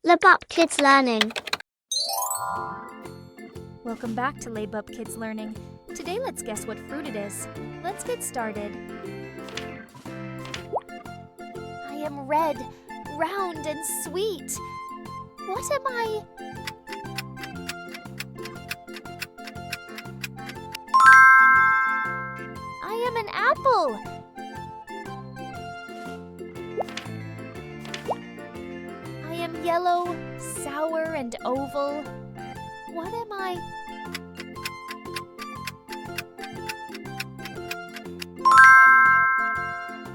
Labup Kids Learning. Welcome back to Labup Kids Learning. Today let's guess what fruit it is. Let's get started. I am red, round, and sweet. What am I? I am an apple. I am yellow, sour, and oval. What am I?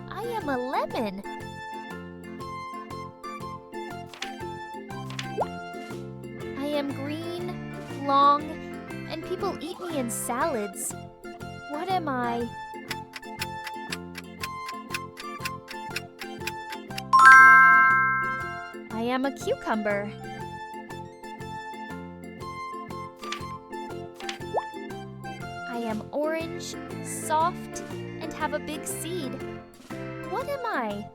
I am a lemon. I am green, long, and people eat me in salads. What am I? I am a cucumber. I am orange, soft, and have a big seed. What am I?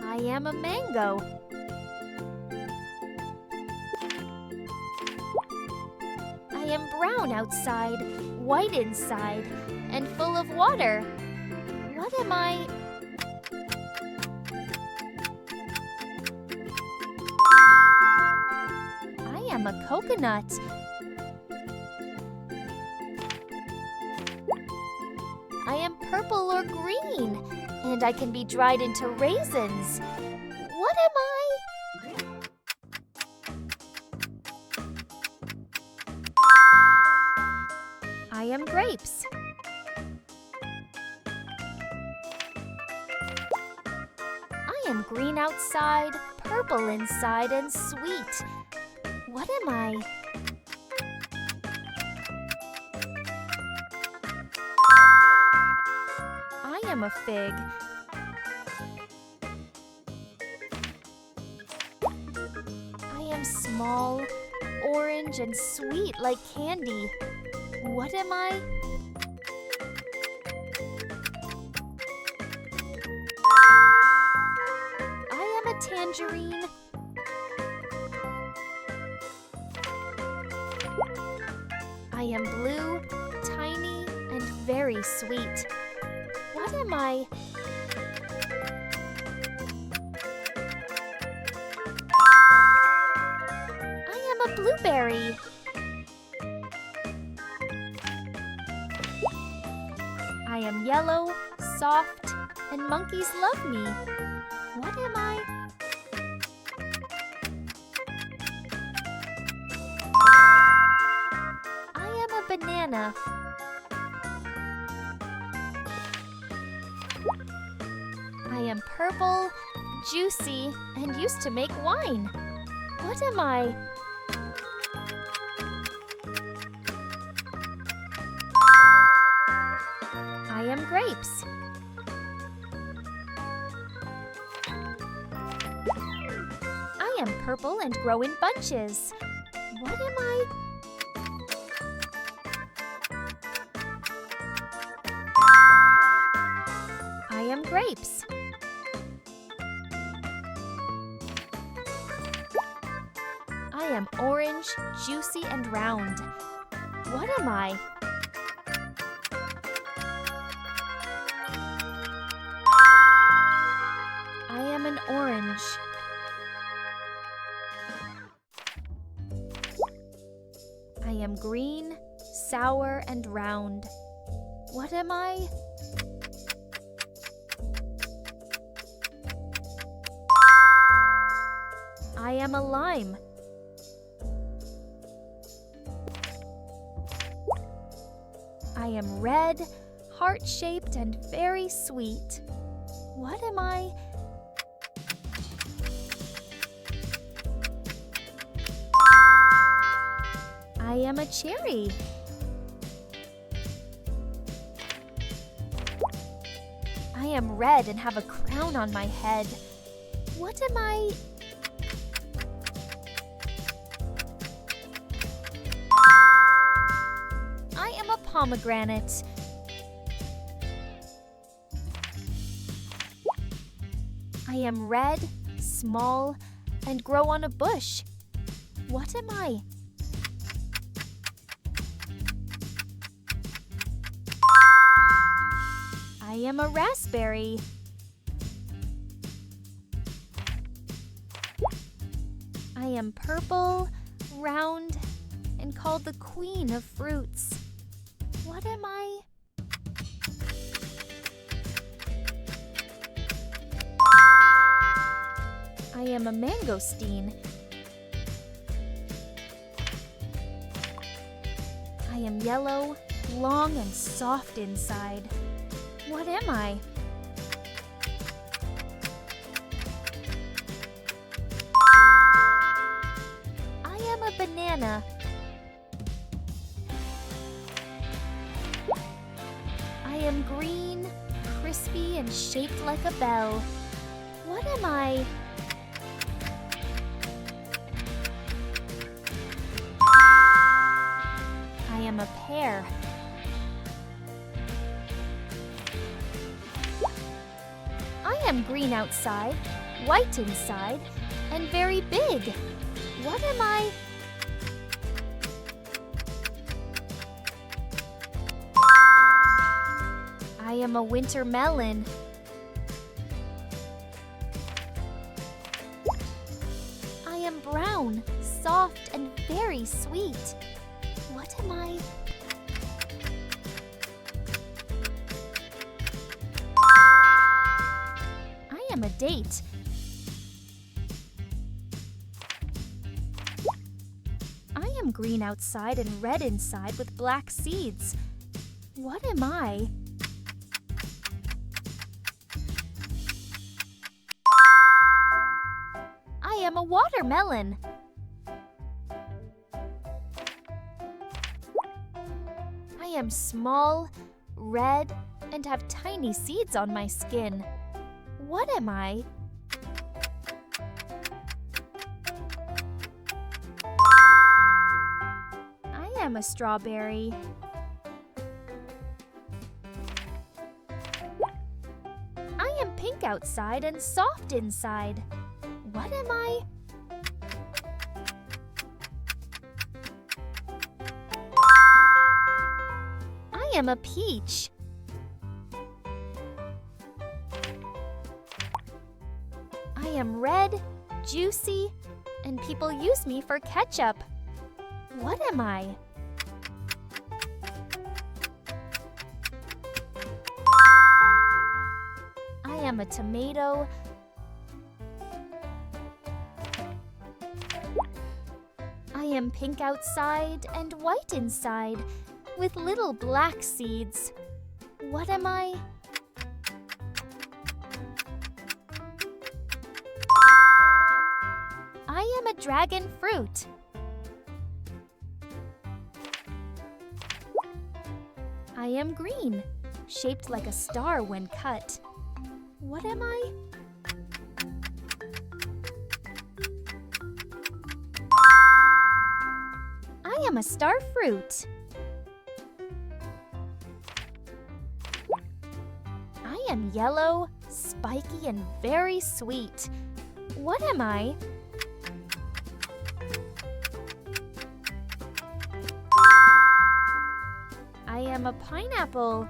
I am a mango. I am brown outside, white inside, and full of water. What am I? I am a coconut. I am purple or green, and I can be dried into raisins. What am I? I am grapes. I am green outside, purple inside, and sweet. What am I? I am a fig. I am small, orange, and sweet like candy. What am I? I am a tangerine. I am blue, tiny, and very sweet. What am I? I am a blueberry. I am yellow, soft, and monkeys love me. What am I? I am a banana. I am purple, juicy, and used to make wine. What am I? I am grapes. I am purple and grow in bunches. What am I? I am grapes. I am orange, juicy, and round. What am I? I am an orange. I am green, sour, and round. What am I? I am a lime. I am red, heart-shaped, and very sweet. What am I? I am a cherry. I am red and have a crown on my head. What am I? I am a pomegranate. I am red, small, and grow on a bush. What am I? I am a raspberry. I am purple, round, and called the queen of fruits. What am I? I am a mangosteen. I am yellow, long, and soft inside. What am I? I am a banana. I am green, crispy, and shaped like a bell. What am I? I am a pear. I am green outside, white inside, and very big. What am I? I am a winter melon. I am brown, soft, and very sweet. What am I? I am a date. I am green outside and red inside with black seeds. What am I? I am a watermelon. I am small, red, and have tiny seeds on my skin. What am I? I am a strawberry. I am pink outside and soft inside. What am I? I am a peach. I am red, juicy, and people use me for ketchup. What am I? I am a tomato. I am pink outside and white inside, with little black seeds. What am I? I am a dragon fruit. I am green, shaped like a star when cut. What am I? I am a star fruit. I am yellow, spiky, and very sweet. What am I? I am a pineapple.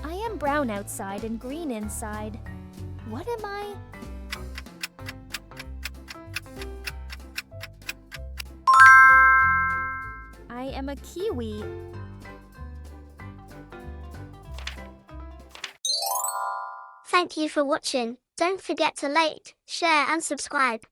I am brown outside and green inside. What am I? I am a kiwi. Thank you for watching. Don't forget to like, share and subscribe.